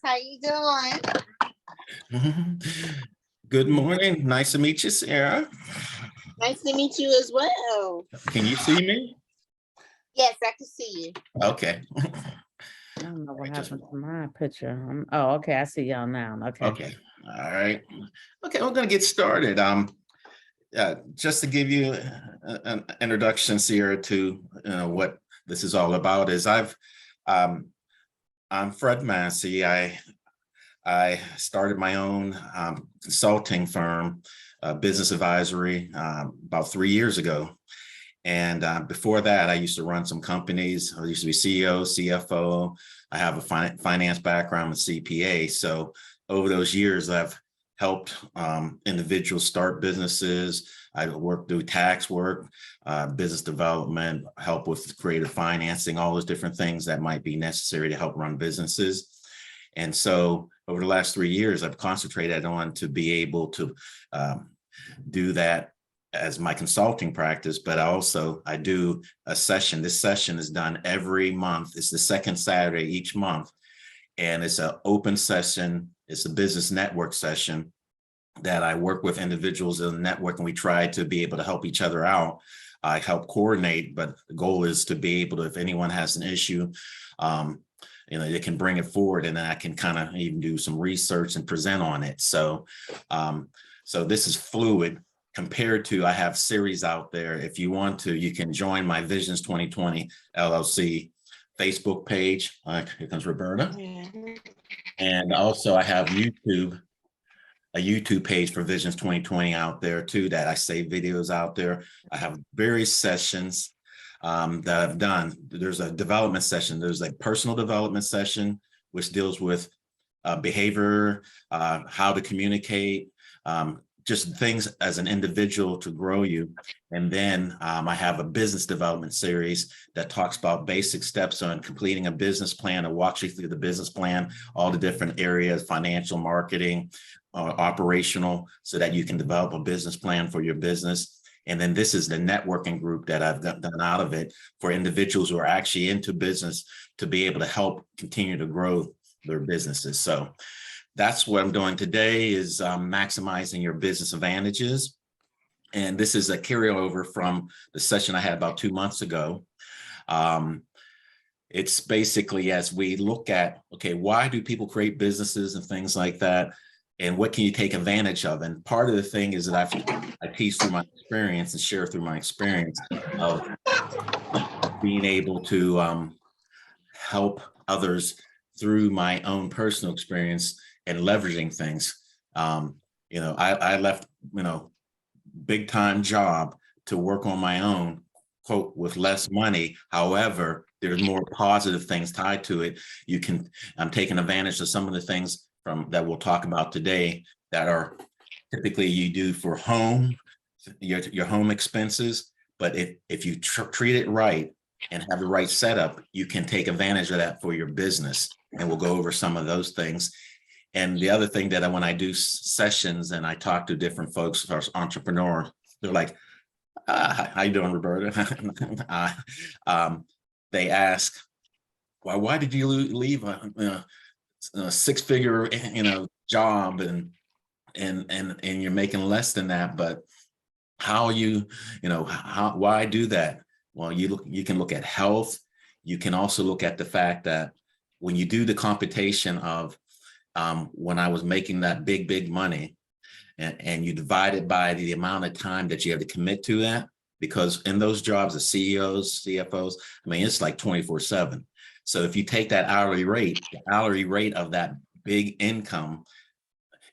How you doing? Good morning. Nice to meet you, Sarah. Nice to meet you as well. Can you see me? Yes, I can see you. Okay. I don't know what happened to my picture. Oh, okay. I see y'all now. Okay. Okay. All right. Okay, we're going to get started. Just to give you an introduction, Sarah, to what this is all about is I'm Fred Massey. I started my own consulting firm, business advisory, about 3 years ago. And before that, I used to run some companies. I used to be CEO, CFO. I have a finance background with CPA. So over those years, I've helped individuals start businesses. I work through tax work, business development, help with creative financing, all those different things that might be necessary to help run businesses. And so over the last 3 years, I've concentrated on to be able to do that as my consulting practice, but I do a session. This session is done every month. It's the second Saturday each month. And it's an open session. It's a business network session that I work with individuals in the network, and we try to be able to help each other out. I help coordinate, but the goal is to be able to, if anyone has an issue, they can bring it forward, and then I can kind of even do some research and present on it. So this is fluid compared to, I have series out there. If you want to, you can join my Visions 2020 LLC Facebook page. Here comes Roberta. And also I have a YouTube page for Visions 2020 out there too, that I save videos out there. I have various sessions that I've done. There's a development session. There's a personal development session, which deals with behavior, how to communicate, just things as an individual to grow you. And then I have a business development series that talks about basic steps on completing a business plan. I walk you through the business plan, all the different areas, financial, marketing, operational, so that you can develop a business plan for your business. And then this is the networking group that I've done out of it for individuals who are actually into business to be able to help continue to grow their businesses. So that's what I'm doing today, is maximizing your business advantages. And this is a carryover from the session I had about 2 months ago. It's basically, as we look at, okay, why do people create businesses and things like that? And what can you take advantage of? And part of the thing is that I teach through my experience and share through my experience of being able to help others through my own personal experience and leveraging things. I left, big time job to work on my own, quote, with less money. However, there's more positive things tied to it. I'm taking advantage of some of the things that we'll talk about today that are typically you do for your home expenses. But if you treat it right and have the right setup, you can take advantage of that for your business. And we'll go over some of those things. And the other thing that when I do sessions and I talk to different folks, or entrepreneurs, they're like, how you doing, Roberta? They ask, well, why did you leave a six-figure, job and you're making less than that? But why do that? Well, you can look at health. You can also look at the fact that when you do the computation of when I was making that big money, and you divide it by the amount of time that you have to commit to that, because in those jobs, the CEOs, CFOs, it's like 24/7. So if you take that hourly rate, the hourly rate of that big income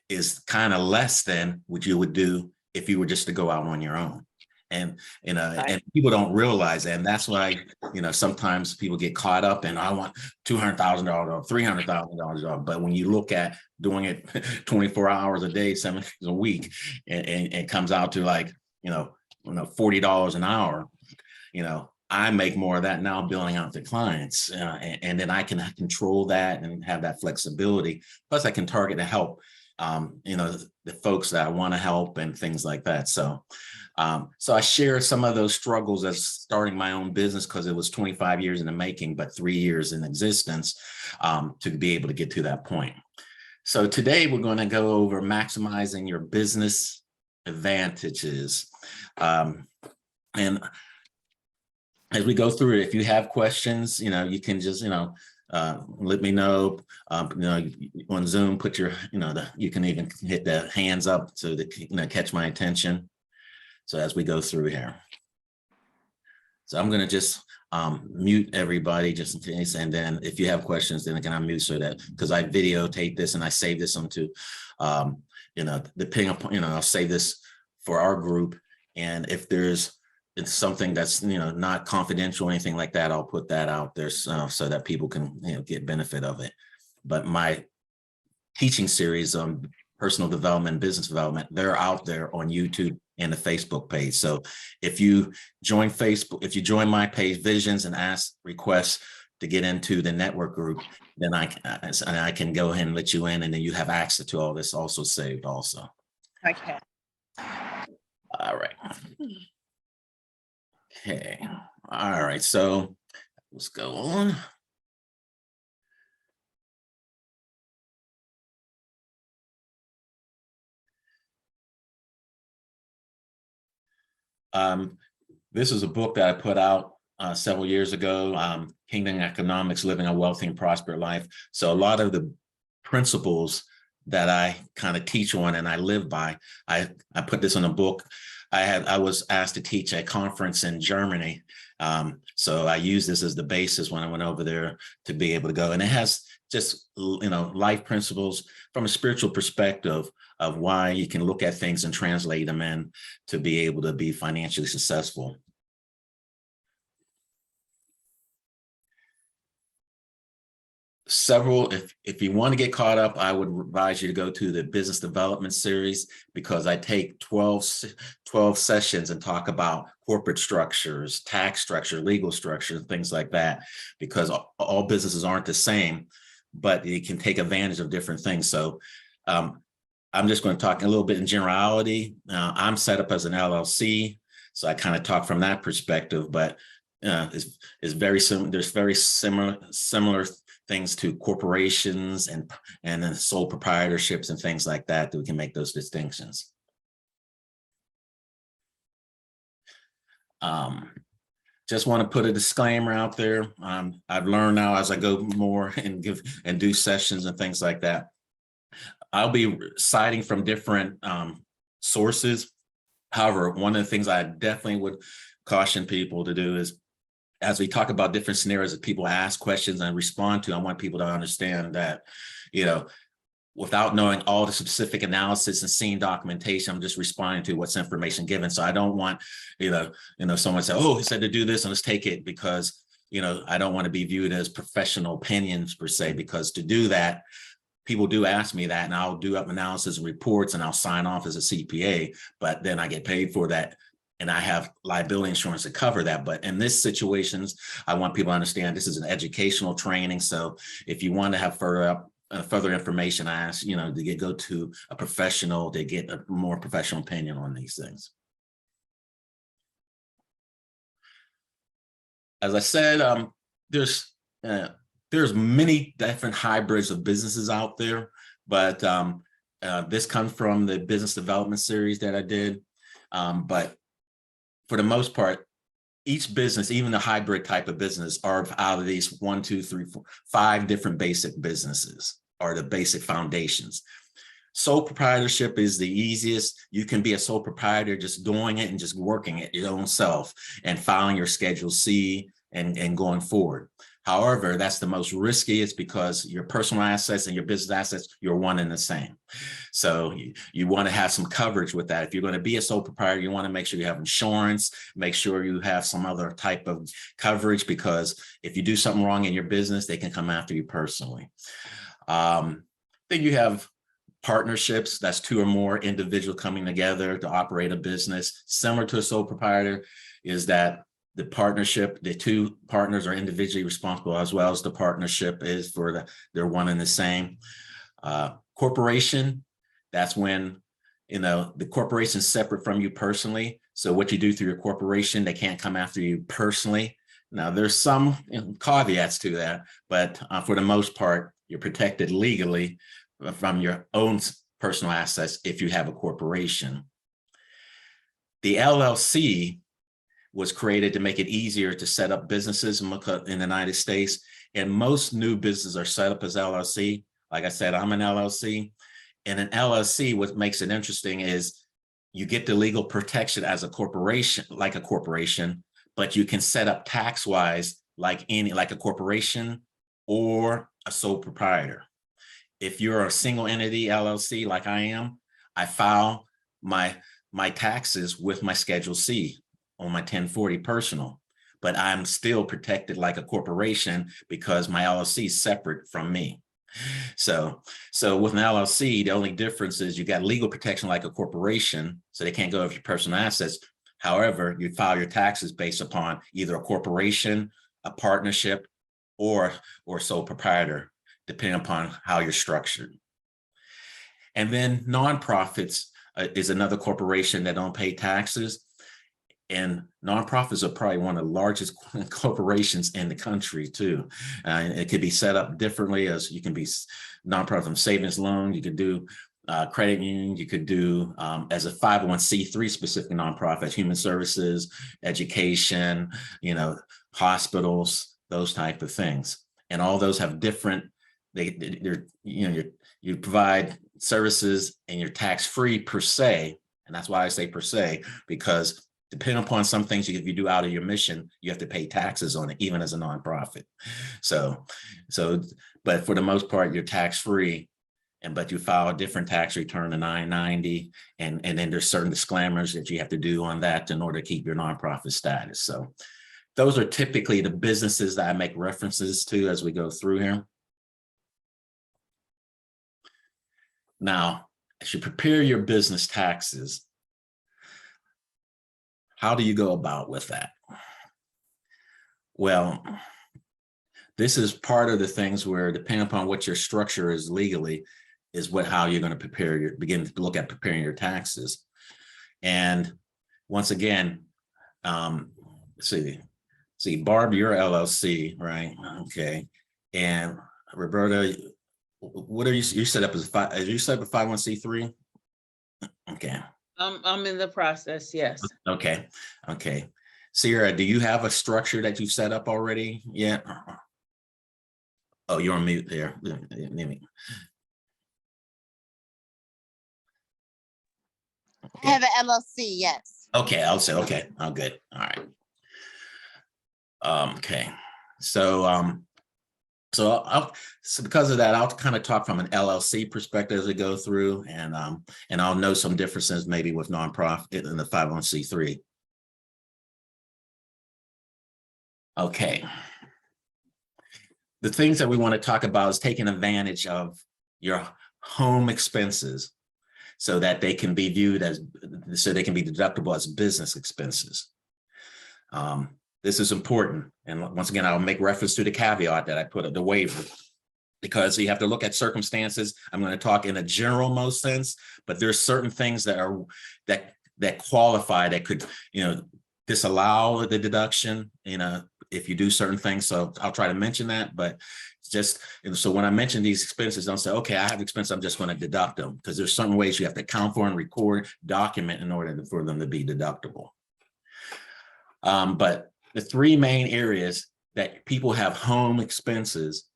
is kind of less than what you would do if you were just to go out on your own. And and people don't realize that. And that's why sometimes people get caught up in, I want $200,000 or $300,000. But when you look at doing it 24 hours a day, 7 days a week, and it comes out to like $40 an hour, I make more of that now billing out to clients, and then I can control that and have that flexibility. Plus, I can target and help the folks that I want to help and things like that. So, so I share some of those struggles as starting my own business, because it was 25 years in the making, but 3 years in existence, to be able to get to that point. So today we're going to go over maximizing your business advantages. And as we go through it, if you have questions, you can just, let me know. On Zoom, put your, you can even hit the hands up so that, catch my attention. So as we go through here. So I'm going to just mute everybody just in case. And then if you have questions, then I can unmute so that, because I videotape this and I save this onto, depending upon, I'll save this for our group. And if there's something that's, not confidential or anything like that, I'll put that out there so that people can, get benefit of it. But my teaching series on personal development, business development, they're out there on YouTube and the Facebook page. So if you join Facebook, if you join my page, Visions, and ask requests to get into the network group, then I can go ahead and let you in, and then you have access to all this also saved also. Okay. All right. Okay. All right. So let's go on. This is a book that I put out several years ago, Kingdom Economics, Living a Wealthy and Prosperous Life. So a lot of the principles that I kind of teach on and I live by, I put this in a book. I was asked to teach a conference in Germany. So I used this as the basis when I went over there to be able to go. And it has just, life principles from a spiritual perspective of why you can look at things and translate them in to be able to be financially successful. If you want to get caught up, I would advise you to go to the business development series, because I take 12 sessions and talk about corporate structures, tax structure, legal structure, things like that, because all businesses aren't the same, but you can take advantage of different things. So I'm just going to talk a little bit in generality. I'm set up as an LLC, so I kind of talk from that perspective, but it's very similar. There's very similar things to corporations and then sole proprietorships and things like that we can make those distinctions. Just want to put a disclaimer out there. I've learned now as I go more and do sessions and things like that, I'll be citing from different sources. However, one of the things I definitely would caution people to do is, as we talk about different scenarios that people ask questions and respond to, I want people to understand that, without knowing all the specific analysis and seeing documentation, I'm just responding to what's information given. So I don't want, someone say, oh, he said to do this and let's take it, because, I don't want to be viewed as professional opinions per se, because to do that, people do ask me that, and I'll do up analysis and reports and I'll sign off as a CPA, but then I get paid for that. And I have liability insurance to cover that. But in this situations, I want people to understand this is an educational training. So if you want to have further information, I ask, to go to a professional to get a more professional opinion on these things. As I said, there's many different hybrids of businesses out there, but this comes from the business development series that I did. But for the most part, each business, even the hybrid type of business, are out of these 1, 2, 3, 4, 5 different basic businesses are the basic foundations. Sole proprietorship is the easiest. You can be a sole proprietor just doing it and just working it your own self and filing your Schedule C and going forward. However, that's the most riskiest, because your personal assets and your business assets, you're one and the same. So you want to have some coverage with that. If you're going to be a sole proprietor, you want to make sure you have insurance, make sure you have some other type of coverage, because if you do something wrong in your business, they can come after you personally. Then you have partnerships. That's 2 or more individuals coming together to operate a business. Similar to a sole proprietor is that the partnership, the 2 partners are individually responsible, as well as the partnership is they're one and the same. Corporation, that's when, the corporation's separate from you personally. So what you do through your corporation, they can't come after you personally. Now, there's some caveats to that, but for the most part, you're protected legally from your own personal assets if you have a corporation. The LLC was created to make it easier to set up businesses in the United States. And most new businesses are set up as LLC. Like I said, I'm an LLC. And an LLC, what makes it interesting is you get the legal protection as a corporation, but you can set up tax-wise like a corporation or a sole proprietor. If you're a single entity LLC like I am, I file my taxes with my Schedule C on my 1040 personal, but I'm still protected like a corporation because my LLC is separate from me. So with an LLC, the only difference is you got legal protection like a corporation, so they can't go over your personal assets. However, you file your taxes based upon either a corporation, a partnership, or sole proprietor, depending upon how you're structured. And then nonprofits is another corporation that don't pay taxes. And nonprofits are probably one of the largest corporations in the country too. It could be set up differently, as you can be nonprofit savings loan, you could do credit union, you could do as a 501c3 specific nonprofit, human services, education, hospitals, those type of things. And all those have different, you provide services and you're tax-free per se. And that's why I say per se, because depending upon some things if you do out of your mission, you have to pay taxes on it, even as a nonprofit. But for the most part, you're tax-free, but you file a different tax return, a 990, and then there's certain disclaimers that you have to do on that in order to keep your nonprofit status. So those are typically the businesses that I make references to as we go through here. Now, as you prepare your business taxes, how do you go about with that? Well, this is part of the things where, depending upon what your structure is legally, is how you're going to begin to look at preparing your taxes. And once again, see, Barb, you're LLC, right? Okay. And Roberta, what are you set up as? You set up a 501c3? Okay. I'm in the process, yes. Okay. Sierra, do you have a structure that you've set up already yet? Oh, you're on mute there. I have an LLC, yes. Okay, I'll say, okay, oh, good, all right. Okay, so because of that, I'll kind of talk from an LLC perspective as we go through, and I'll know some differences maybe with nonprofit and the 501c3. Okay. The things that we want to talk about is taking advantage of your home expenses so that they can be viewed as, so they can be deductible as business expenses. This is important. And once again, I'll make reference to the caveat that I put at the waiver, because you have to look at circumstances. I'm going to talk in a general most sense, but there's certain things that are, that qualify, that could, disallow the deduction, if you do certain things. So I'll try to mention that, but just, so when I mention these expenses, don't say, okay, I have expenses, I'm just going to deduct them, because there's certain ways you have to account for and record, document in order for them to be deductible. But the three main areas that people have home expenses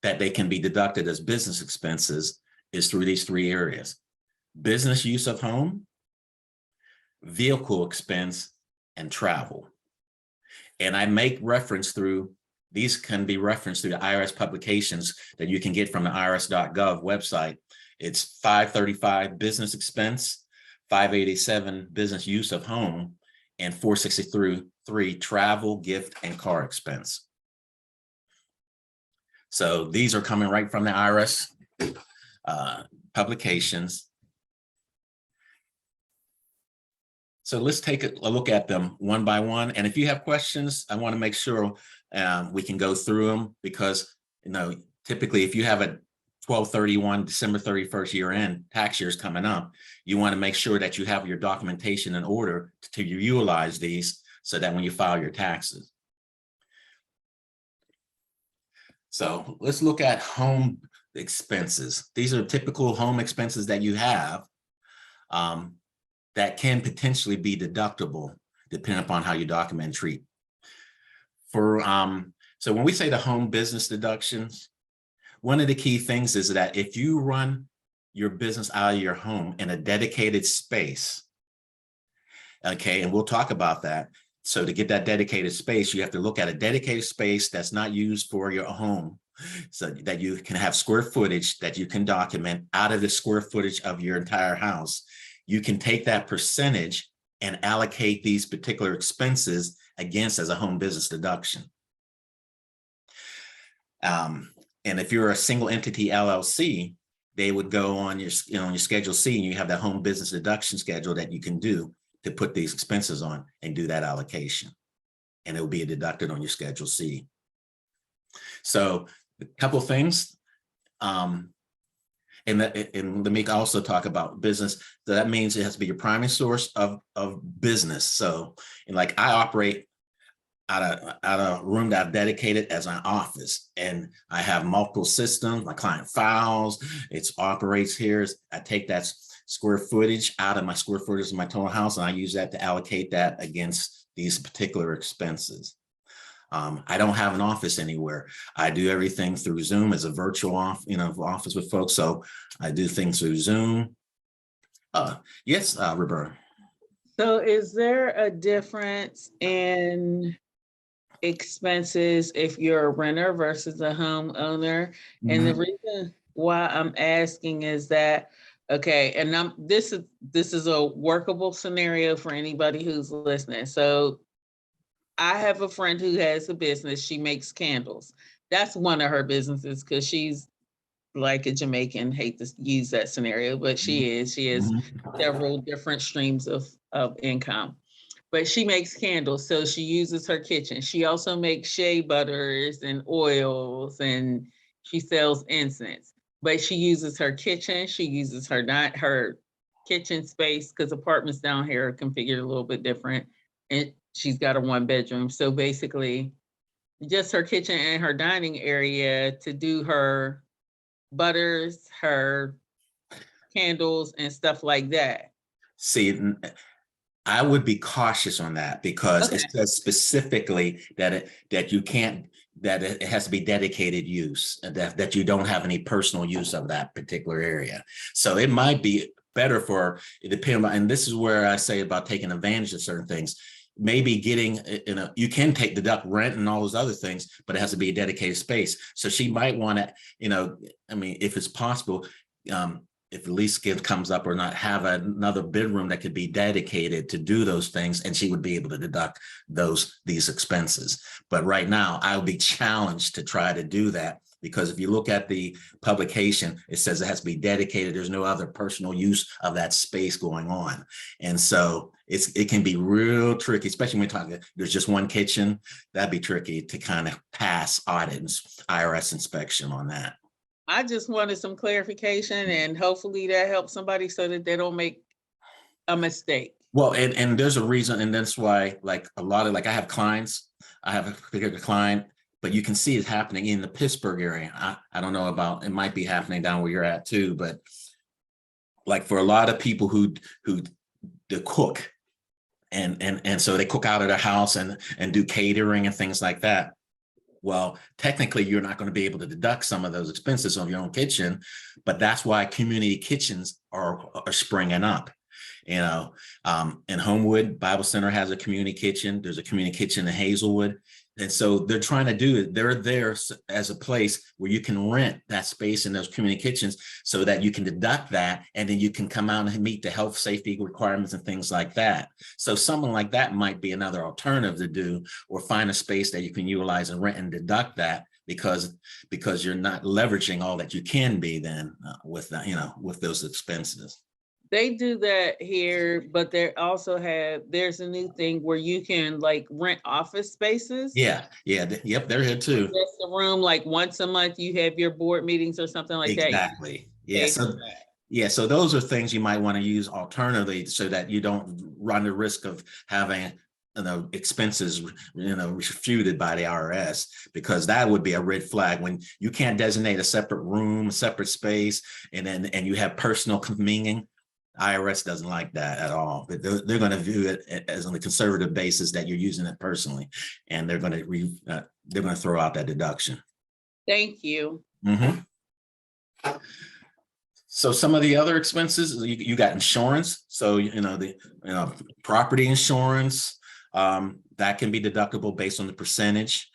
that they can be deducted as business expenses is through these three areas: business use of home, vehicle expense, and travel. And I make reference through, these can be referenced through the IRS publications that you can get from the irs.gov website. It's 535 business expense, 587 business use of home, and 463 travel, gift, and car expense. So these are coming right from the IRS publications. So let's take a look at them one by one. And if you have questions, I want to make sure we can go through them, because typically if you have a 12/31, December 31st year end, tax years coming up, you want to make sure that you have your documentation in order to utilize these so that when you file your taxes. So let's look at home expenses. These are typical home expenses that you have that can potentially be deductible depending upon how you document and treat. So when we say the home business deductions, one of the key things is that if you run your business out of your home in a dedicated space, okay, and we'll talk about that. So to get that dedicated space, you have to look at a dedicated space that's not used for your home, so that you can have square footage that you can document out of the square footage of your entire house. You can take that percentage and allocate these particular expenses against as a home business deduction. And if you're a single entity LLC, they would go on your, on your Schedule C, and you have that home business deduction schedule that you can do to put these expenses on and do that allocation. And it will be deducted on your Schedule C. So a couple of things. And let me also talk about business. So that means it has to be your primary source of business. So, and like I operate out of a room that I've dedicated as an office, and I have multiple systems. My client files, it operates here. I take that square footage out of my square footage of my total house, and I use that to allocate that against these particular expenses. I don't have an office anywhere. I do everything through Zoom as a virtual office with folks. So I do things through Zoom. Yes, Roberta. So is there a difference in expenses if you're a renter versus a homeowner? And the reason why I'm asking is that, okay, and this is a workable scenario for anybody who's listening. So I have a friend who has a business. She makes candles. That's one of her businesses because she's like a Jamaican. Hate to use that scenario, but she has several different streams of income. But she makes candles, so she uses her kitchen. She also makes shea butters and oils, and she sells incense. But she uses her kitchen. She uses her kitchen space because apartments down here are configured a little bit different. And she's got a 1-bedroom. So basically, just her kitchen and her dining area to do her butters, her candles, and stuff like that. See, I would be cautious on that because it says specifically that it has to be dedicated use, and that you don't have any personal use of that particular area. So it might be better for, it depends on, and this is where I say about taking advantage of certain things. Maybe getting, you can deduct rent and all those other things, but it has to be a dedicated space. So she might want to, I mean, if it's possible, if the lease comes up or not, have another bedroom that could be dedicated to do those things, and she would be able to deduct these expenses. But right now, I would be challenged to try to do that, because if you look at the publication, it says it has to be dedicated. There's no other personal use of that space going on. And so it can be real tricky, especially when we're talking, there's just one kitchen. That'd be tricky to kind of pass audit and IRS inspection on that. I just wanted some clarification, and hopefully that helps somebody so that they don't make a mistake. Well, and there's a reason, and that's why, like a lot of, I have clients, I have a particular client, but you can see it happening in the Pittsburgh area. I don't know about, it might be happening down where you're at too, but like for a lot of people who cook, and so they cook out of their house and do catering and things like that. Well, technically, you're not going to be able to deduct some of those expenses on your own kitchen, but that's why community kitchens are springing up. In Homewood, Bible Center has a community kitchen. There's a community kitchen in Hazelwood. And so they're trying to do it. They're there as a place where you can rent that space in those community kitchens so that you can deduct that, and then you can come out and meet the health safety requirements and things like that. So someone like that might be another alternative to do, or find a space that you can utilize and rent and deduct that, because you're not leveraging all that you can be then with those expenses. They do that here, but there's a new thing where you can like rent office spaces. Yeah, yep, they're here too. Just a room, like once a month, you have your board meetings or something like that. Exactly. Yeah. Pay So for that. yeah, so those are things you might want to use alternatively so that you don't run the risk of having expenses refuted by the IRS, because that would be a red flag when you can't designate a separate room, a separate space, and you have personal comingling. IRS doesn't like that at all. They're going to view it as on a conservative basis that you're using it personally, and they're going to throw out that deduction. Thank you. Mm-hmm. So some of the other expenses, you got insurance. So, property insurance, that can be deductible based on the percentage.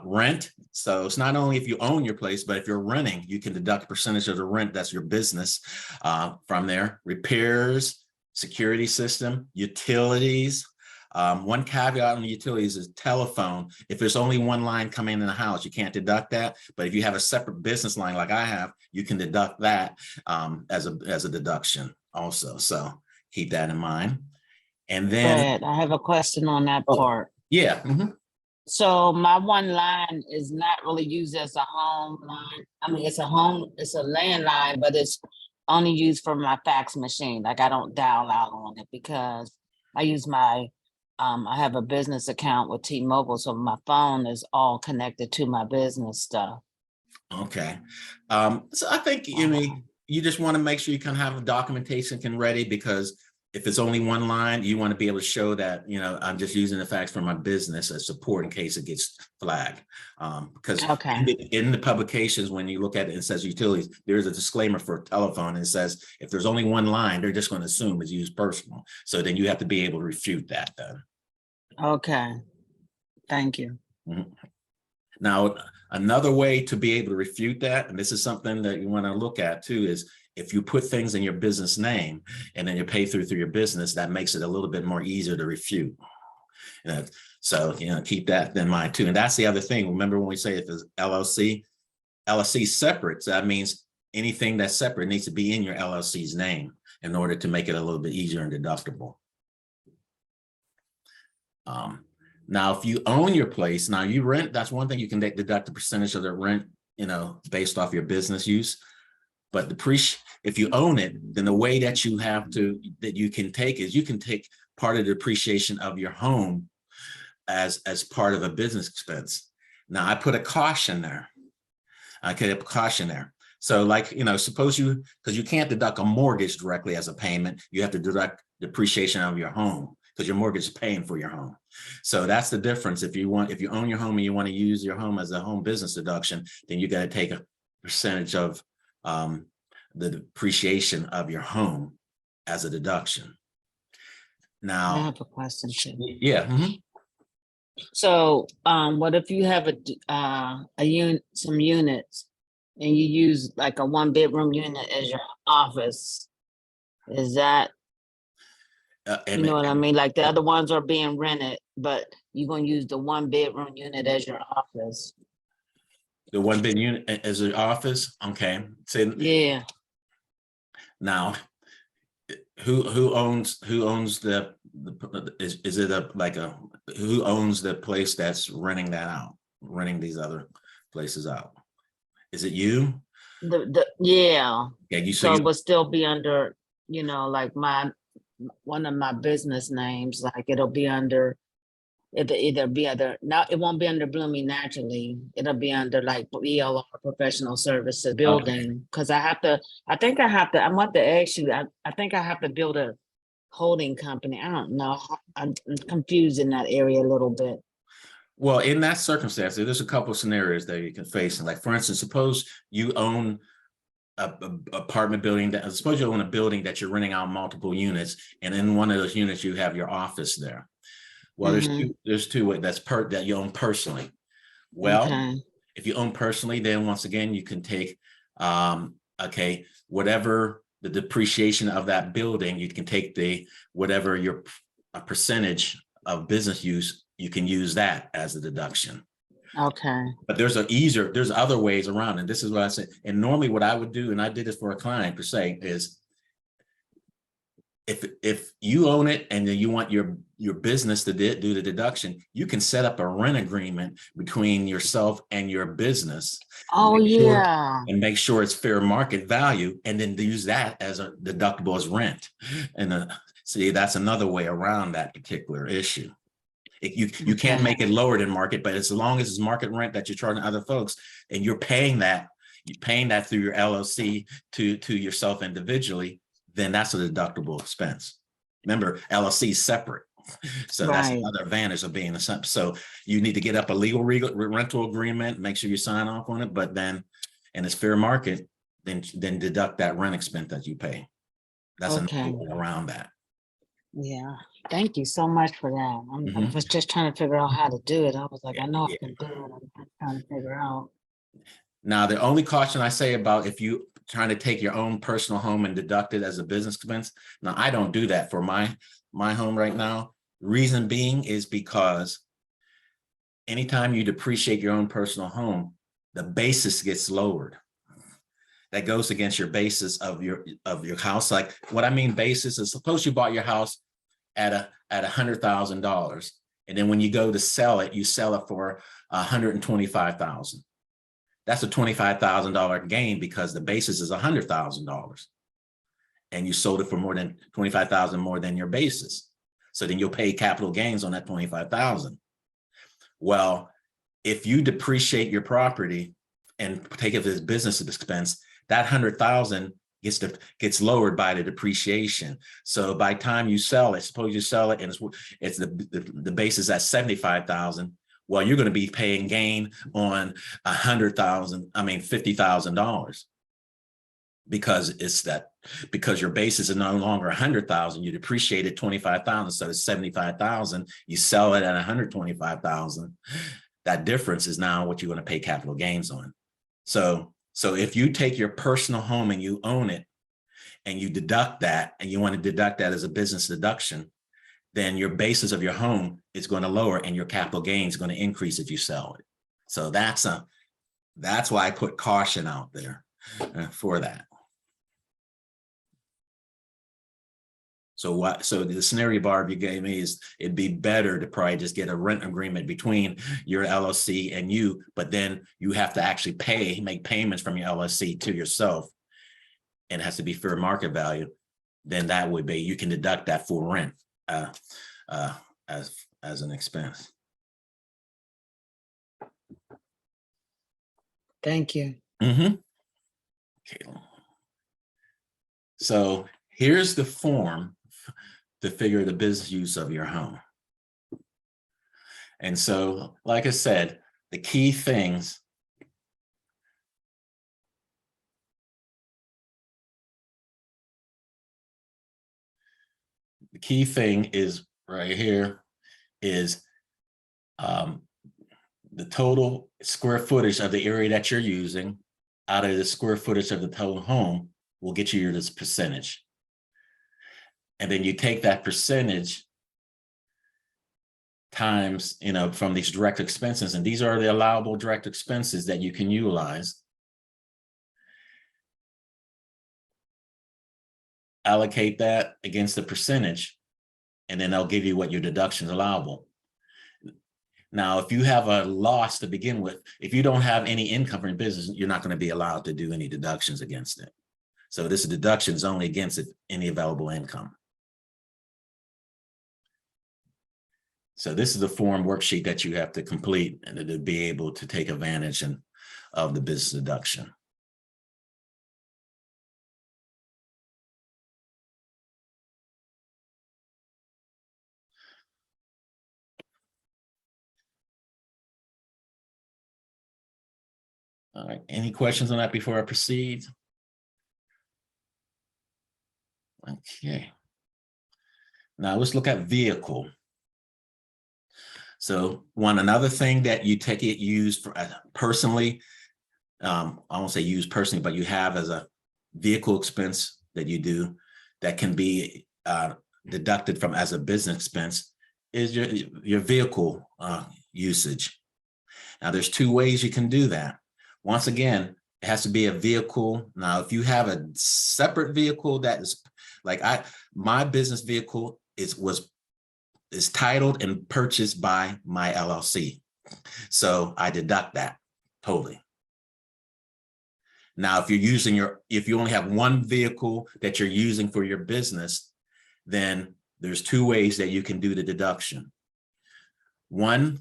Rent. So it's not only if you own your place, but if you're renting, you can deduct a percentage of the rent. That's your business from there. Repairs, security system, utilities. One caveat on the utilities is telephone. If there's only one line coming in the house, you can't deduct that. But if you have a separate business line like I have, you can deduct that as a deduction also. So keep that in mind. And then, Fred, I have a question on that part. yeah. Mm-hmm. So my one line is not really used as a home line. I mean, it's a landline, but it's only used for my fax machine. Like I don't dial out on it because I use I have a business account with T-Mobile, so my phone is all connected to my business stuff. Okay. So I think you just want to make sure you can have documentation ready, because if it's only one line, you want to be able to show that, I'm just using the fax for my business as support in case it gets flagged. Because in the publications, when you look at it, it says utilities, there's a disclaimer for telephone. And it says, if there's only one line, they're just going to assume it's used personal. So then you have to be able to refute that then. Okay. Thank you. Mm-hmm. Now, another way to be able to refute that, and this is something that you want to look at too, is if you put things in your business name and then you pay through your business, that makes it a little bit more easier to refute. So, keep that in mind too. And that's the other thing. Remember when we say if it's LLC is separate, so that means anything that's separate needs to be in your LLC's name in order to make it a little bit easier and deductible. Now, if you own your place, now you rent, that's one thing you can deduct the percentage of the rent, based off your business use. But if you own it, then the way that you can take is you can take part of the depreciation of your home as part of a business expense. Now I put a caution there. So suppose because you can't deduct a mortgage directly as a payment, you have to deduct depreciation of your home because your mortgage is paying for your home. So that's the difference. If you own your home and you want to use your home as a home business deduction, then you got to take a percentage of the depreciation of your home as a deduction. Now, I have a question too. Yeah. Mm-hmm. So, what if you have some units and you use like a 1-bedroom unit as your office? Is that, you know what I mean? Like the other ones are being rented, but you're going to use the 1-bedroom unit as your office. The 1-bed unit as an office. Okay. So yeah. Now, who owns the is it who owns the place that's renting these other places out? Is it you? Yeah. Yeah. So it would still be under, like one of my business names, like it'll be under. Now it won't be under Blooming Naturally. It'll be under like ELR Professional Services Building. Because I think I have to ask you, I think I have to build a holding company. I don't know. I'm confused in that area a little bit. Well, in that circumstance, there's a couple of scenarios that you can face. Like, for instance, suppose you own a apartment building suppose you own a building that you're renting out multiple units, and in one of those units you have your office there. Well, there's two ways that you own personally. Well, if you own personally, then once again, you can take, whatever the depreciation of that building, you can take whatever your percentage of business use, you can use that as a deduction. Okay. But there's other ways around. And this is what I said. And normally what I would do, and I did this for a client per se, is if you own it and then you want your business to do the deduction, you can set up a rent agreement between yourself and your business. Oh, Make sure- yeah. and make sure it's fair market value, and then use that as a deductible as rent. And see, that's another way around that particular issue. You can't Okay. make it lower than market, but as long as it's market rent that you're charging other folks, and you're paying that through your LLC to yourself individually, then that's a deductible expense. Remember, LLC is separate. So that's Right. another advantage of being a sub. So you need to get up a legal rental agreement, make sure you sign off on it, but then, and it's fair market, then deduct that rent expense that you pay. That's Okay. another way around that. Yeah. Thank you so much for that. I Mhm. was just trying to figure out how to do it. I was like, I know Yeah. I can do it. I'm trying to figure out. Now, the only caution I say about if you trying to take your own personal home and deduct it as a business expense, now I don't do that for my home right now. Reason being is because anytime you depreciate your own personal home, the basis gets lowered. That goes against your basis of your house. Like what I mean basis is, suppose you bought your house at $100,000, and then when you go to sell it, you sell it for $125,000. That's a $25,000 gain because the basis is $100,000, and you sold it for more than $25,000 more than your basis. So then you'll pay capital gains on that $25,000. Well, if you depreciate your property and take it as business expense, that $100,000 gets lowered by the depreciation. So by the time you sell it, suppose you sell it and it's the basis at $75,000. Well, you're going to be paying gain on $50,000 because your basis is no longer 100,000. You depreciated 25,000, so it's 75,000. You sell it at 125,000. That difference is now what you're going to pay capital gains on. So if you take your personal home and you own it, and you deduct that, and you want to deduct that as a business deduction, then your basis of your home is going to lower and your capital gain is going to increase if you sell it. So that's why I put caution out there for that. So the scenario, Barb, you gave me is it'd be better to probably just get a rent agreement between your LLC and you, but then you have to actually make payments from your LLC to yourself, and it has to be fair market value. Then that would be, you can deduct that for rent as an expense. Thank you. Mm-hmm. Okay. So here's the form to figure the business use of your home. And so, like I said, the key things is right here is the total square footage of the area that you're using out of the square footage of the total home will get you this percentage. And then you take that percentage times, from these direct expenses, and these are the allowable direct expenses that you can utilize. Allocate that against the percentage, and then they'll give you what your deductions allowable. Now, if you have a loss to begin with, if you don't have any income from your business, you're not going to be allowed to do any deductions against it. So this deduction is only against any available income. So this is the form worksheet that you have to complete and to be able to take advantage of the business deduction. All right, any questions on that before I proceed? Okay. Now let's look at vehicle. So another thing that you use for personally, I won't say use personally, but you have as a vehicle expense that you do that can be deducted from as a business expense is your vehicle usage. Now there's two ways you can do that. Once again, It has to be a vehicle. Now, if you have a separate vehicle that is like my business vehicle is titled and purchased by my LLC. So I deduct that totally. Now, if you only have one vehicle that you're using for your business, then there's two ways that you can do the deduction. One,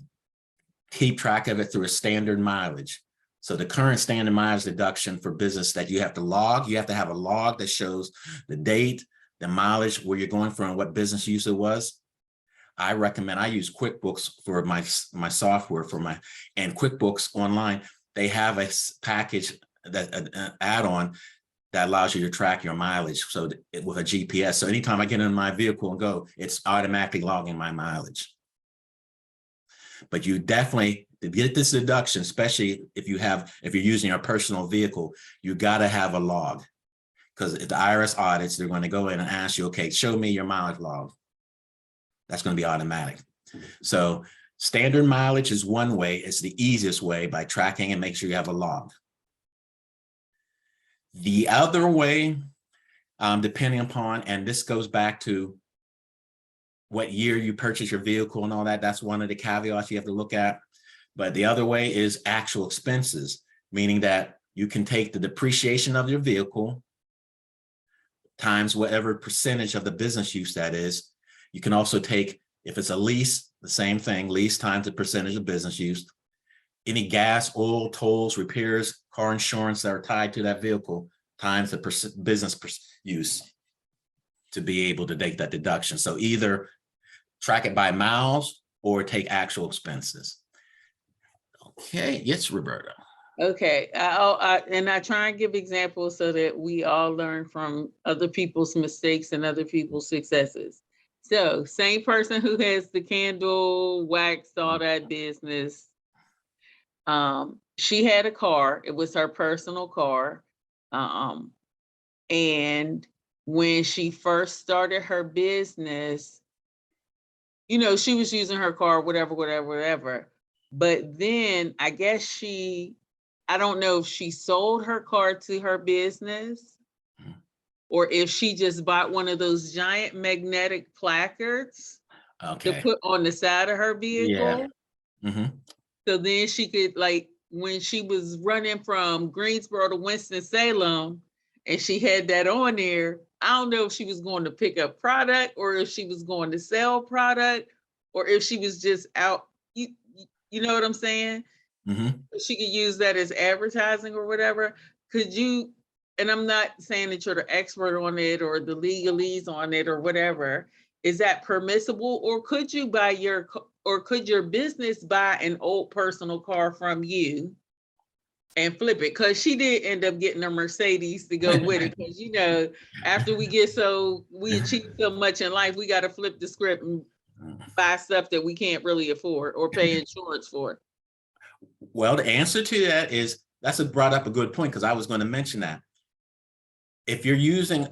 keep track of it through a standard mileage. So the current standard mileage deduction for business that you have to log, you have to have a log that shows the date, the mileage, where you're going from, what business use it was. I recommend, I use QuickBooks for my software and QuickBooks Online. They have a package, that an add-on that allows you to track your mileage. So with a GPS. So anytime I get in my vehicle and go, it's automatically logging my mileage. But you definitely, to get this deduction, especially if you're using your personal vehicle, you got to have a log, because if the IRS audits, they're going to go in and ask you, okay, show me your mileage log. That's going to be automatic. So standard mileage is one way. It's the easiest way, by tracking and make sure you have a log. The other way, depending upon, and this goes back to what year you purchase your vehicle and all that, that's one of the caveats you have to look at. But the other way is actual expenses, meaning that you can take the depreciation of your vehicle times whatever percentage of the business use that is. You can also take, if it's a lease, the same thing, lease times the percentage of business use. Any gas, oil, tolls, repairs, car insurance that are tied to that vehicle times the business use to be able to take that deduction. So either track it by miles or take actual expenses. Okay, yes, Roberta. Okay, I try and give examples so that we all learn from other people's mistakes and other people's successes. So same person who has the candle, wax, all that business. She had a car. It was her personal car. And when she first started her business, you know, she was using her car, whatever. But then I guess I don't know if she sold her car to her business or if she just bought one of those giant magnetic placards to put on the side of her vehicle. Yeah. So then she could, like, when she was running from Greensboro to Winston-Salem and she had that on there, I don't know if she was going to pick up product or if she was going to sell product or if she was just out, you know what I'm saying? She could use that as advertising or whatever. Could you, and I'm not saying that you're the expert on it or the legalese on it or whatever, is that permissible? Or could you could your business buy an old personal car from you and flip it? Because she did end up getting a Mercedes to go with it. Because, you know, after we achieve so much in life, we got to flip the script and buy stuff that we can't really afford or pay insurance for. Well, the answer to that is, that's brought up a good point, because I was going to mention that. If you're using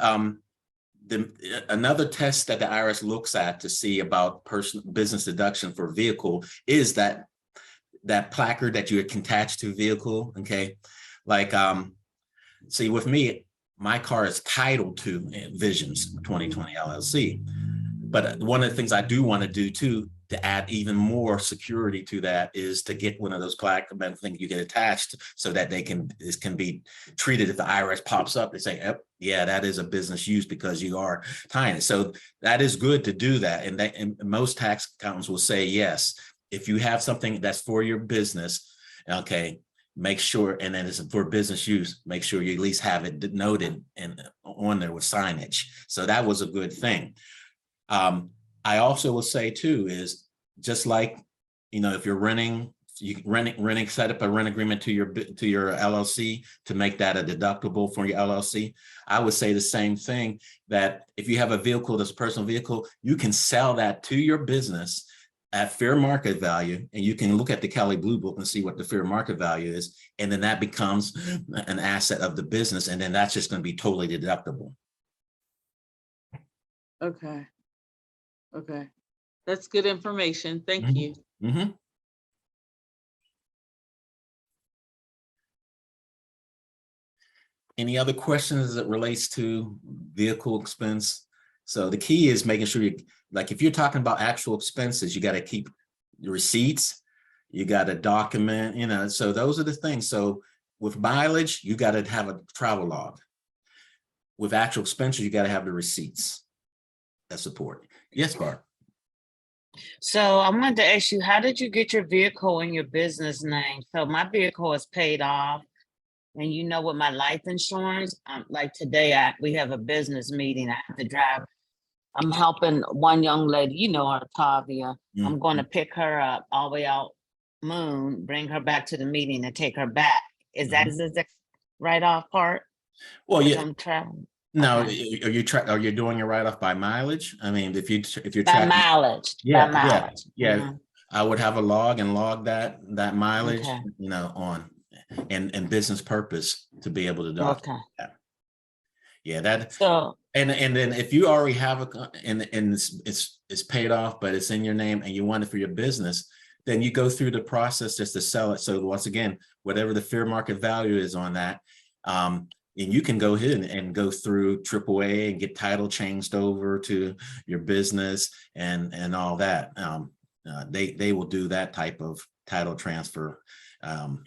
another test that the IRS looks at to see about business deduction for vehicle is that placard that you can attach to vehicle. Okay, like see, with me, my car is titled to Visions 2020 LLC. But one of the things I do want to do too, to add even more security to that, is to get one of those placard things you get attached, so that it can be treated if the IRS pops up. They say, oh, yeah, that is a business use because you are tying it. So that is good to do that. And most tax accountants will say, yes, if you have something that's for your business, okay, make sure, and then it's for business use, make sure you at least have it noted and on there with signage. So that was a good thing. I also will say too, is just like, you know, if you're renting, set up a rent agreement to your LLC to make that a deductible for your LLC. I would say the same thing, that if you have a vehicle that's a personal vehicle, you can sell that to your business at fair market value, and you can look at the Kelly Blue Book and see what the fair market value is, and then that becomes an asset of the business, and then that's just going to be totally deductible. Okay. That's good information. Thank you. Any other questions as it relates to vehicle expense? So the key is making sure you, like, if you're talking about actual expenses, you got to keep the receipts, you got to document, you know, so those are the things. So with mileage, you got to have a travel log. With actual expenses, you got to have the receipts that support. Yes, Barb. So I wanted to ask you, how did you get your vehicle in your business name? So my vehicle is paid off. And you know, with my life insurance, like today, we have a business meeting. I have to drive. I'm helping one young lady, you know her, Tavia. I'm going to pick her up all the way out Moon, bring her back to the meeting and take her back. Is that the write-off part? Well, If yeah. I'm traveling. No, Okay. are you doing your write-off by mileage? I mean, if you're By tracking, mileage. yeah, By mileage. yeah. I would have a log and log that mileage, Okay. you know, on and business purpose to be able to document that. Yeah, that. So and then if you already have and it's paid off, but it's in your name and you want it for your business, then you go through the process just to sell it. So once again, whatever the fair market value is on that, and you can go ahead and go through AAA and get title changed over to your business and all that. They will do that type of title transfer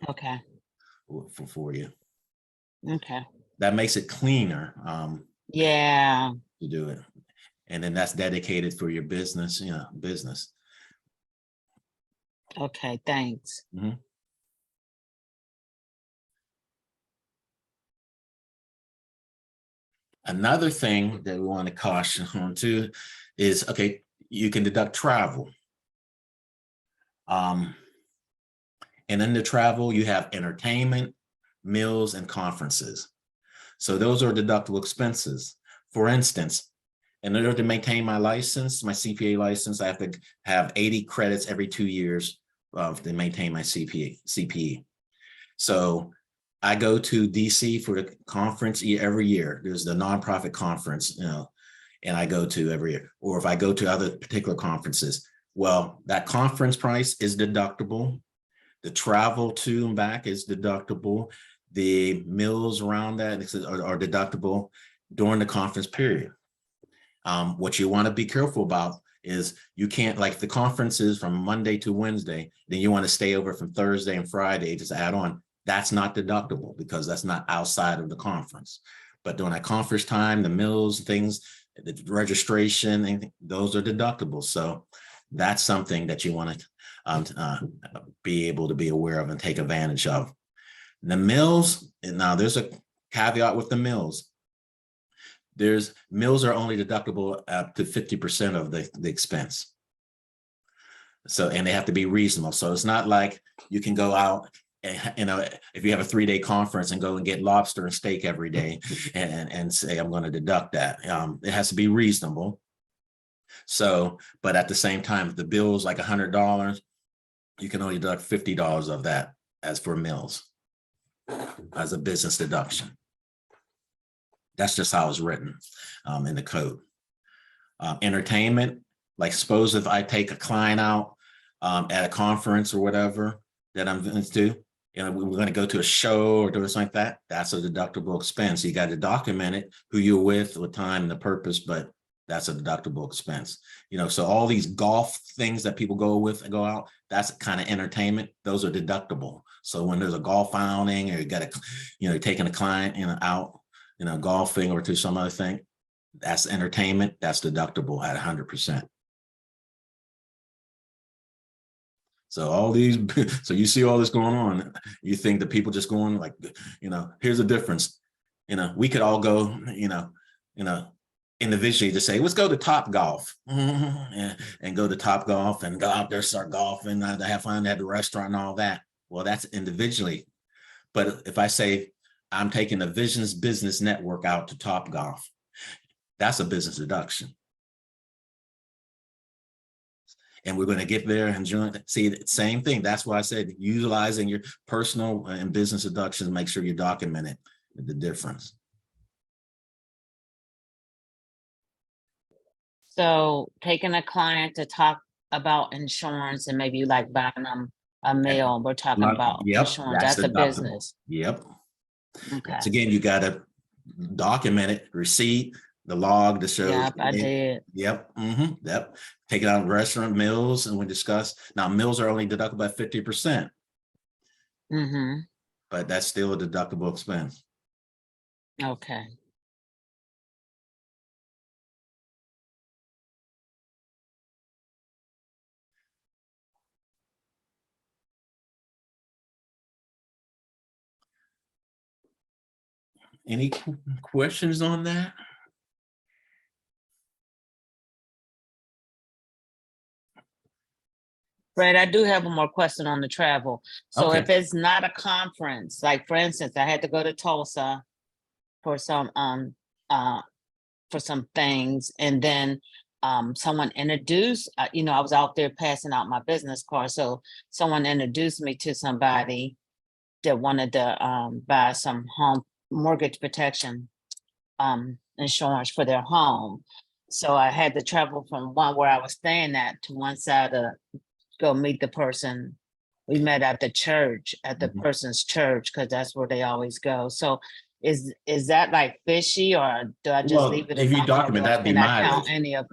okay. for you. Okay. That makes it cleaner Yeah. to do it. And then that's dedicated for your business, you know, business. Okay, thanks. Another thing that we want to caution on too is, okay, you can deduct travel. And in the travel, you have entertainment, meals, and conferences. So those are deductible expenses. For instance, in order to maintain my license, my CPA license, I have to have 80 credits every 2 years to maintain my CPE. So I go to DC for the conference every year. There's the nonprofit conference, you know, and I go to every year. Or if I go to other particular conferences, well, that conference price is deductible. The travel to and back is deductible. The meals around that are deductible during the conference period. What you want to be careful about is you can't, like the conferences from Monday to Wednesday, then you want to stay over from Thursday and Friday, just add on. That's not deductible because that's not outside of the conference. But during that conference time, the meals, things, the registration, those are deductible. So that's something that you want to be able to be aware of and take advantage of. The meals, now there's a caveat with the meals. Meals are only deductible up to 50% of the expense. So, and they have to be reasonable. So it's not like you can go out and, you know, if you have a 3-day conference and go and get lobster and steak every day and say, I'm going to deduct that. It has to be reasonable. So, but at the same time, if the bill is like $100, you can only deduct $50 of that as for meals as a business deduction. That's just how it's written in the code. Entertainment, like suppose if I take a client out at a conference or whatever that I'm going to do, you know, we're going to go to a show or do something like that, that's a deductible expense. You got to document it, who you're with, what time, and the purpose, but that's a deductible expense. You know, so all these golf things that people go out, that's kind of entertainment. Those are deductible. So when there's a golf outing or you got to, you know, taking a client, you know, out, you know, golfing or to some other thing, that's entertainment, that's deductible at 100%. So all these, so you see all this going on, you think that people just going like, you know, here's the difference. You know, we could all go, you know, individually to say, let's go to Top Golf and go to Top Golf and go out there, start golfing, have fun at the restaurant and all that. Well, that's individually. But if I say, I'm taking a Visions Business Network out to Top Golf, that's a business deduction. And we're going to get there and join. See, the same thing. That's why I said utilizing your personal and business deductions, make sure you document it, the difference. So taking a client to talk about insurance and maybe like buying them a meal, we're talking about insurance. That's a business. Yep. Okay. So again, you got to document it, receipt, the log to show. Yep, I did. Yep. Yep. Take it out of restaurant meals, and we discuss. Now, meals are only deductible by 50%, Mm-hmm. but that's still a deductible expense. Okay. Any questions on that? Fred, I do have one more question on the travel. So Okay. if it's not a conference, like for instance, I had to go to Tulsa for some things, and then someone introduced, I was out there passing out my business card. So someone introduced me to somebody that wanted to buy some home mortgage protection insurance for their home. So I had to travel from one where I was staying at to one side to go meet the person. We met at the church, at the Mhm. person's church, because that's where they always go. So is that like fishy, or do I just Well, leave it if you alone, document, or that'd be can I count mileage. any of?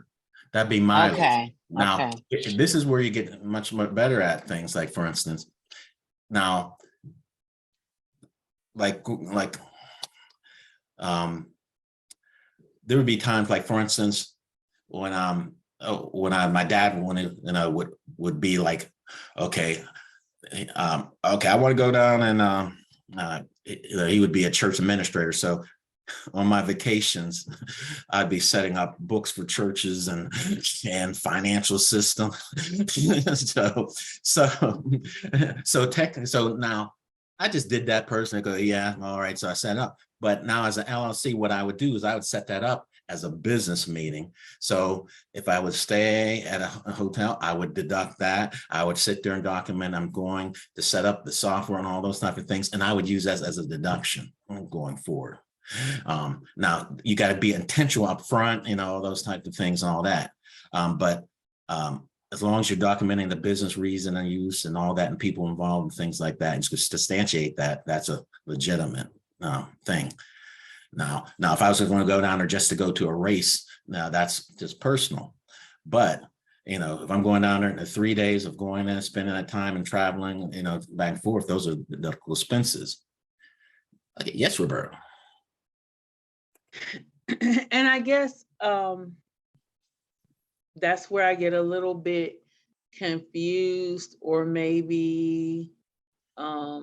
That'd be mileage. Okay, Now, okay. this is where you get much better at things. Like, for instance, now, like, there would be times, like, for instance, when my dad wanted, would be like, okay, okay, I want to go down, and he would be a church administrator. So on my vacations, I'd be setting up books for churches and financial system. So now I just did that person. I go, yeah, all right. So I set up. But now as an LLC, what I would do is I would set that up as a business meeting. So if I would stay at a hotel, I would deduct that. I would sit there and document I'm going to set up the software and all those type of things. And I would use that as a deduction going forward. Now you got to be intentional up front, all those types of things and all that. But as long as you're documenting the business reason and use and all that, and people involved and things like that, and just substantiate that, that's a legitimate thing. Now, if I was going to go down there just to go to a race, now that's just personal. But if I'm going down there in 3 days of going in and spending that time and traveling, back and forth, those are deductible expenses. Okay, yes, Roberta. And I guess that's where I get a little bit confused, or maybe I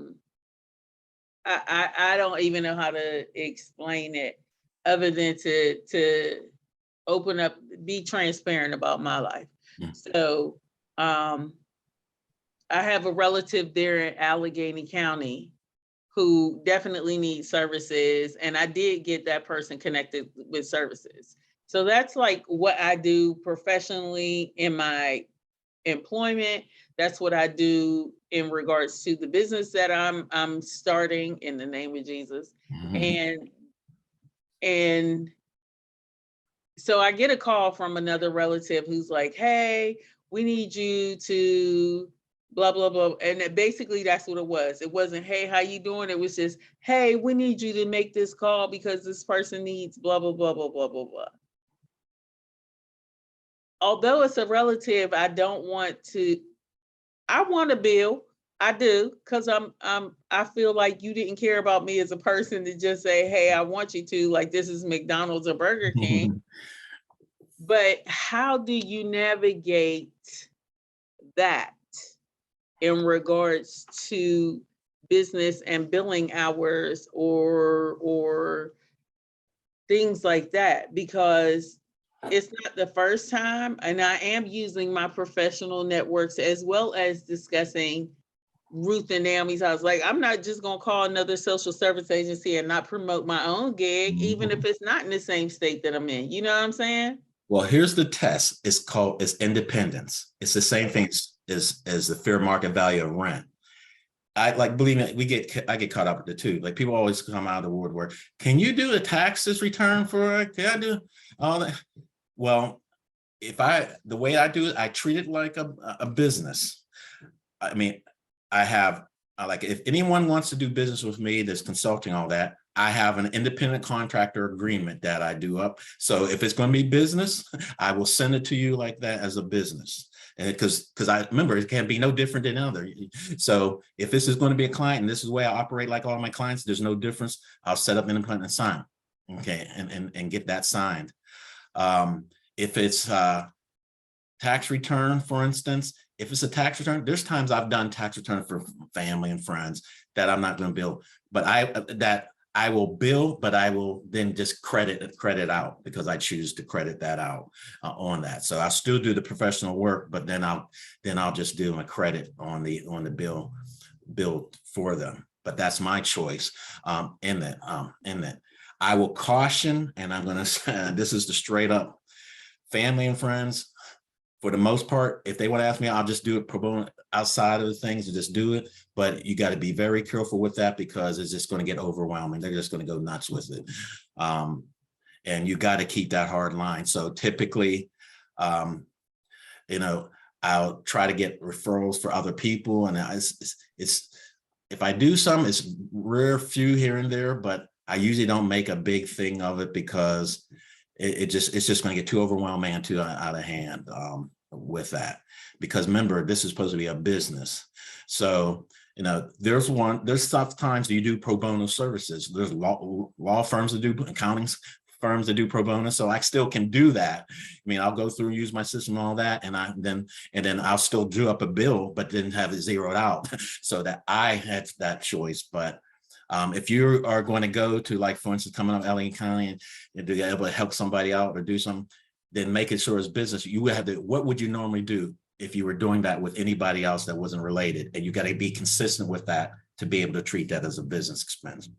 don't even know how to explain it other than to open up, be transparent about my life. So I have a relative there in Allegheny County who definitely needs services, and I did get that person connected with services. So that's like what I do professionally in my employment. That's what I do in regards to the business that I'm starting in the name of Jesus. Mhm. And so I get a call from another relative who's like, hey, we need you to blah, blah, blah. And basically that's what it was. It wasn't, hey, how you doing? It was just, hey, we need you to make this call because this person needs blah, blah, blah, blah, blah, blah, blah. Although it's a relative, I want a bill. I do, because I feel like you didn't care about me as a person to just say, hey, I want you to, like, this is McDonald's or Burger King. But how do you navigate that in regards to business and billing hours or things like that? Because it's not the first time, and I am using my professional networks as well as discussing Ruth and Naomi's house. Like, I'm not just gonna call another social service agency and not promote my own gig, even if it's not in the same state that I'm in. You know what I'm saying? Well, here's the test. It's independence. It's the same thing as the fair market value of rent. Believe me, I get caught up with it too. Like, people always come out of the woodwork. Can you do a taxes return for it? Can I do all that? Well, the way I do it, I treat it like a business. I mean, I have like if anyone wants to do business with me, that's consulting, all that, I have an independent contractor agreement that I do up. So if it's going to be business, I will send it to you like that as a business. And because I remember it can be no different than other. So if this is going to be a client and this is the way I operate like all my clients, there's no difference. I'll set up an independent and sign. Okay, and get that signed. If it's tax return, for instance, if it's a tax return, there's times I've done tax return for family and friends that I'm not going to bill, but I will bill, but I will then just credit out because I choose to credit that out on that. So I'll still do the professional work, but then I'll just do a credit on the bill for them. But that's my choice in that. I will caution, and I'm going to say this is the straight up family and friends. For the most part, if they want to ask me, I'll just do it pro bono outside of the things and just do it. But you got to be very careful with that because it's just going to get overwhelming. They're just going to go nuts with it. And you got to keep that hard line. So typically, you know, I'll try to get referrals for other people. And it's if I do some, it's rare few here and there, but I usually don't make a big thing of it because it's just going to get too overwhelming and too out of hand with that. Because remember, this is supposed to be a business. So, you know, there's sometimes you do pro bono services. There's law firms that do accounting firms that do pro bono. So I still can do that. I mean, I'll go through and use my system and all that. And then I'll still do up a bill, but then have it zeroed out so that I had that choice. But if you are going to go to, like, for instance, coming up LA County and be able to help somebody out or do something, then make it sure it's business. You would have to, what would you normally do if you were doing that with anybody else that wasn't related? And you got to be consistent with that to be able to treat that as a business expense.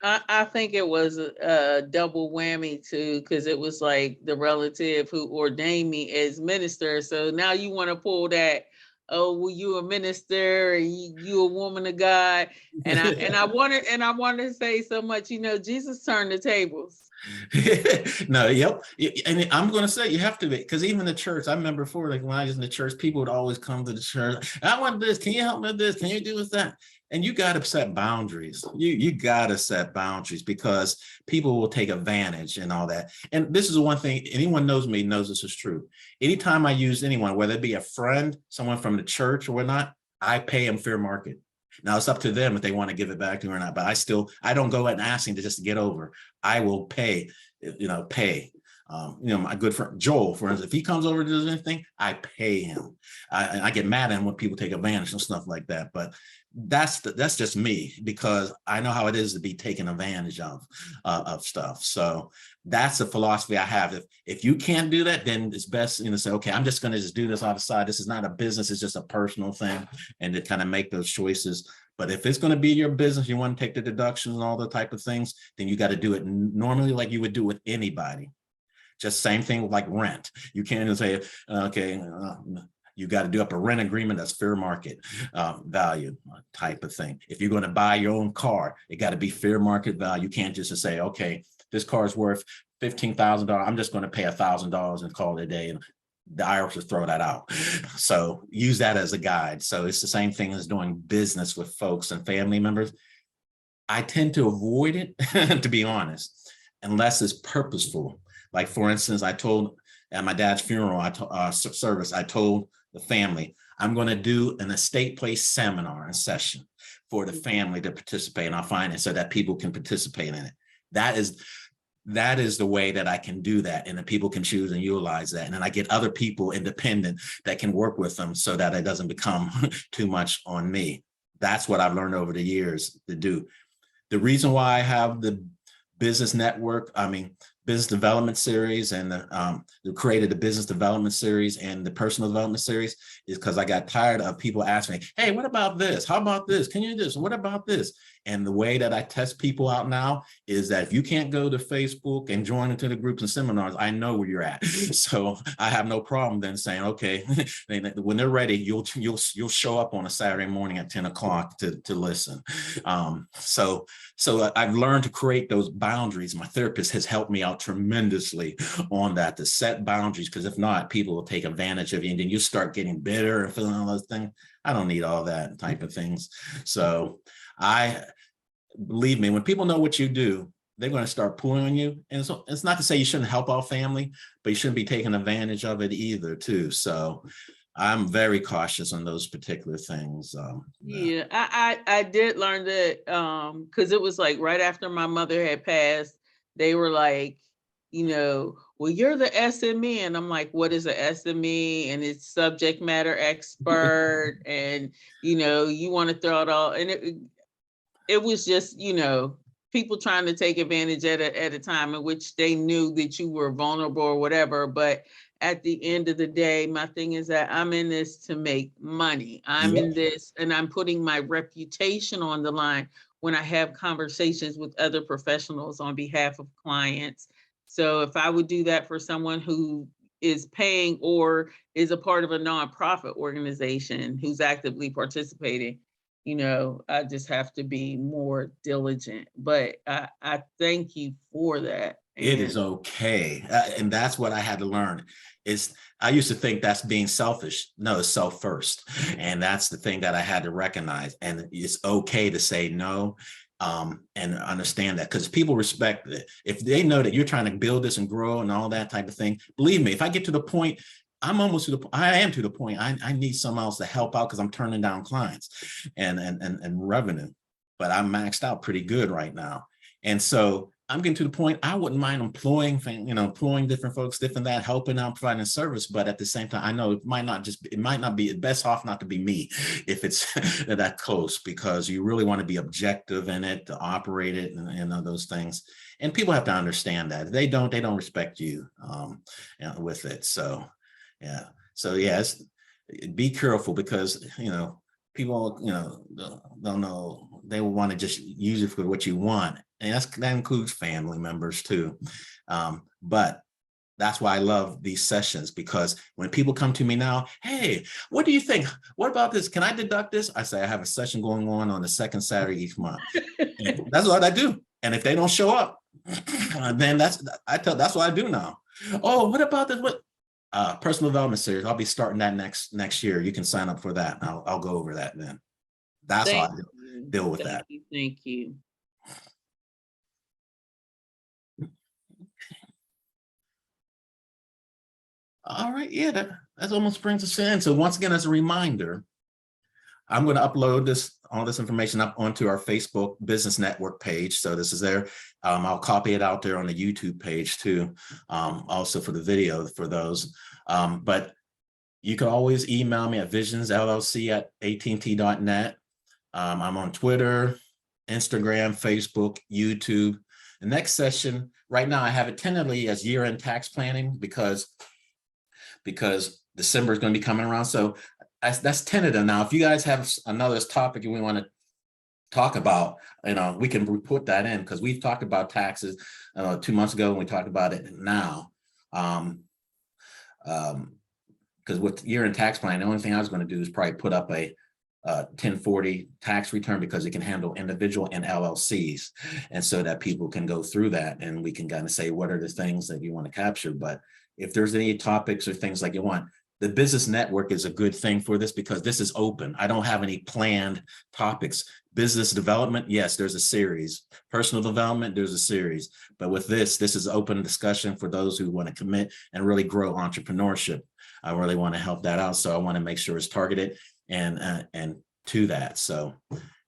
I think it was a double whammy too, because it was like the relative who ordained me as minister. So now you want to pull that, oh, well, you a minister, you a woman of God. And I wanted to say so much, you know, Jesus turned the tables. No, yep. And I'm going to say you have to be, because even the church, I remember before, like when I was in the church, people would always come to the church. I want this. Can you help me with this? Can you do with that? And you got to set boundaries. You got to set boundaries because people will take advantage and all that. And this is one thing, anyone knows me knows this is true. Anytime I use anyone, whether it be a friend, someone from the church or whatnot, I pay them fair market. Now it's up to them if they want to give it back to me or not, but I don't go out and asking to just get over. I will pay. My good friend Joel, for instance, if he comes over to do anything, I pay him. I get mad at him when people take advantage and stuff like that. But that's just me, because I know how it is to be taken advantage of stuff. So that's the philosophy I have. If you can't do that, then it's best, say, okay, I'm just going to just do this on the side. This is not a business. It's just a personal thing, and to kind of make those choices. But if it's going to be your business, you want to take the deductions and all the type of things, then you got to do it normally like you would do with anybody. Just same thing with like rent. You can't even say, okay, you got to do up a rent agreement that's fair market value type of thing. If you're going to buy your own car, it got to be fair market value. You can't just say, okay, this car is worth $15,000. I'm just going to pay $1,000 and call it a day. And the IRS will throw that out. So use that as a guide. So it's the same thing as doing business with folks and family members. I tend to avoid it, to be honest, unless it's purposeful. Like, for instance, I told at my dad's funeral service, I told the family, I'm going to do an estate place seminar and session for the family to participate, and I'll find it so that people can participate in it. That is the way that I can do that, and that people can choose and utilize that. And then I get other people independent that can work with them so that it doesn't become too much on me. That's what I've learned over the years to do. The reason why I have the business network, business development series, and created the business development series and the personal development series is because I got tired of people asking me, hey, what about this? How about this? Can you do this? What about this? And the way that I test people out now is that if you can't go to Facebook and join into the groups and seminars, I know where you're at. So I have no problem then saying, okay, when they're ready, you'll show up on a Saturday morning at 10 o'clock to listen. So I've learned to create those boundaries. My therapist has helped me out tremendously on that, to set boundaries, because if not, people will take advantage of you, and then you start getting bitter and feeling all those things. I don't need all that type of things. So believe me, when people know what you do, they're going to start pulling on you. And so it's not to say you shouldn't help our family, but you shouldn't be taking advantage of it either too. So I'm very cautious on those particular things. Yeah, I did learn that because it was like right after my mother had passed, they were like, well, you're the SME. And I'm like, what is a SME? And it's subject matter expert. And, you want to throw it all. And it was just, people trying to take advantage at a time in which they knew that you were vulnerable or whatever. But at the end of the day, my thing is that I'm in this to make money. I'm in this and I'm putting my reputation on the line when I have conversations with other professionals on behalf of clients. So if I would do that for someone who is paying or is a part of a nonprofit organization who's actively participating, I just have to be more diligent. But I thank you for that. It is okay. And that's what I had to learn. I used to think that's being selfish. No, it's self first. And that's the thing that I had to recognize. And it's okay to say no. And understand that, because people respect it. If they know that you're trying to build this and grow and all that type of thing, believe me, if I get to the point, I am to the point, I need someone else to help out because I'm turning down clients and revenue, but I'm maxed out pretty good right now. And so I'm getting to the point, I wouldn't mind employing different folks, different that, helping out, providing service. But at the same time, I know it might not be best off not to be me if it's that close, because you really want to be objective in it, to operate it and those things. And people have to understand that. If they don't respect you with it. So, yeah. So yes, be careful, because, people, don't know, they will want to just use it for what you want. And that includes family members too. But that's why I love these sessions, because when people come to me now, hey, what do you think? What about this? Can I deduct this? I say, I have a session going on the second Saturday each month. And that's what I do. And if they don't show up, then that's what I do now. Oh, what about this? What? Personal development series. I'll be starting that next year. You can sign up for that. I'll go over that then. That's how I deal with that. Thank you. All right. Yeah, that almost brings us in. So once again, as a reminder, I'm going to upload all this information up onto our Facebook Business Network page. So this is there. I'll copy it out there on the YouTube page too, also for the video for those. But you can always email me at visionsllc@att.net. I'm on Twitter, Instagram, Facebook, YouTube. The next session, right now, I have it tentatively as year-end tax planning because December is going to be coming around. So that's tentative. Now, if you guys have another topic and we want to talk about, we can put that in, because we've talked about taxes 2 months ago and we talked about it now. Because with year-end tax plan, the only thing I was going to do is probably put up a 1040 tax return, because it can handle individual and LLCs, and so that people can go through that and we can kind of say what are the things that you want to capture. But if there's any topics or things like you want, the business network is a good thing for this, because this is open. I don't have any planned topics. Business development, yes, there's a series. Personal development, there's a series. But with this is open discussion for those who want to commit and really grow entrepreneurship. I really want to help that out. So I want to make sure it's targeted and to that. So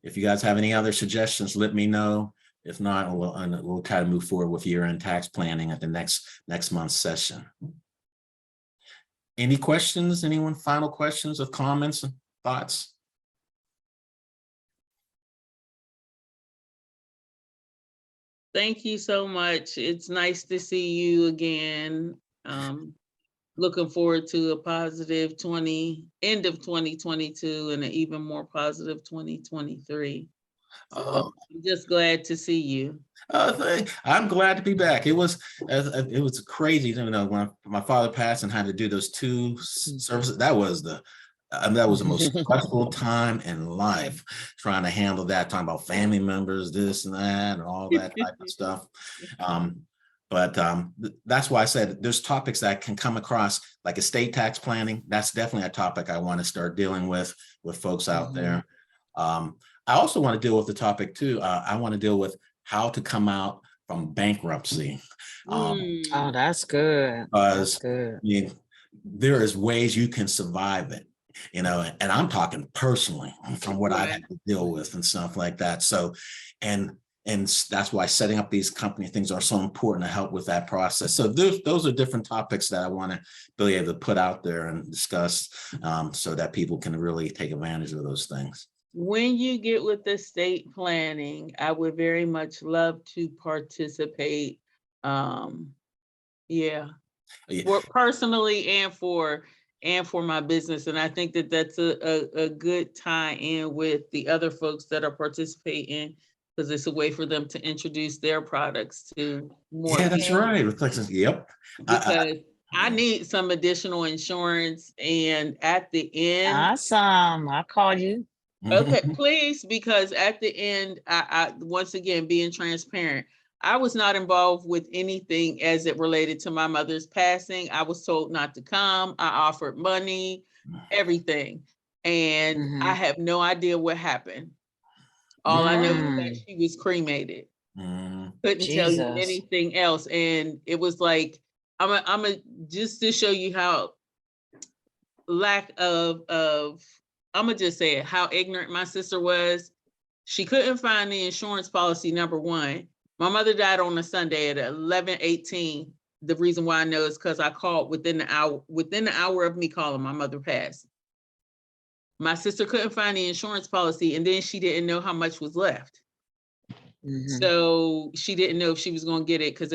if you guys have any other suggestions, let me know. If not, we'll try to move forward with year-end tax planning at the next month's session. Any questions? Anyone? Final questions or comments and thoughts? Thank you so much. It's nice to see you again. Looking forward to a positive end of 2022 and an even more positive 2023. Oh, I'm just glad to see you. I'm glad to be back. It was crazy, you know, when my father passed and had to do those two services. That was the most stressful time in life, trying to handle that, talking about family members, this and that, and all that type of stuff. That's why I said there's topics that can come across, like estate tax planning. That's definitely a topic I want to start dealing with folks out there. I also want to deal with the topic too. I want to deal with how to come out from bankruptcy. Oh, that's good. That's Because good. I mean, there is ways you can survive it, you know, and I'm talking personally from what I've had to deal with and stuff like that. So, and that's why setting up these company things are so important to help with that process. So those are different topics that I want to be able to put out there and discuss, so that people can really take advantage of those things. When you get with estate planning, I would very much love to participate. Yeah, for personally and for my business. And I think that that's a good tie in with the other folks that are participating, because it's a way for them to introduce their products to more Yeah, that's people. right. Yep. Because I need some additional insurance, and at the end, Awesome. I'll call you. okay, please, because at the end, I once again, being transparent, I was not involved with anything as it related to my mother's passing. I was told not to come. I offered money, everything, and I have no idea what happened. All I know is that she was cremated. Couldn't tell you Jesus. anything else, and it was like, I'm a just to show you how lack of I'm gonna just say it, how ignorant my sister was. She couldn't find the insurance policy, number one. My mother died on a Sunday at 11:18. The reason why I know is because I called within the hour of me calling, my mother passed. My sister couldn't find the insurance policy, and then she didn't know how much was left. So she didn't know if she was going to get it, because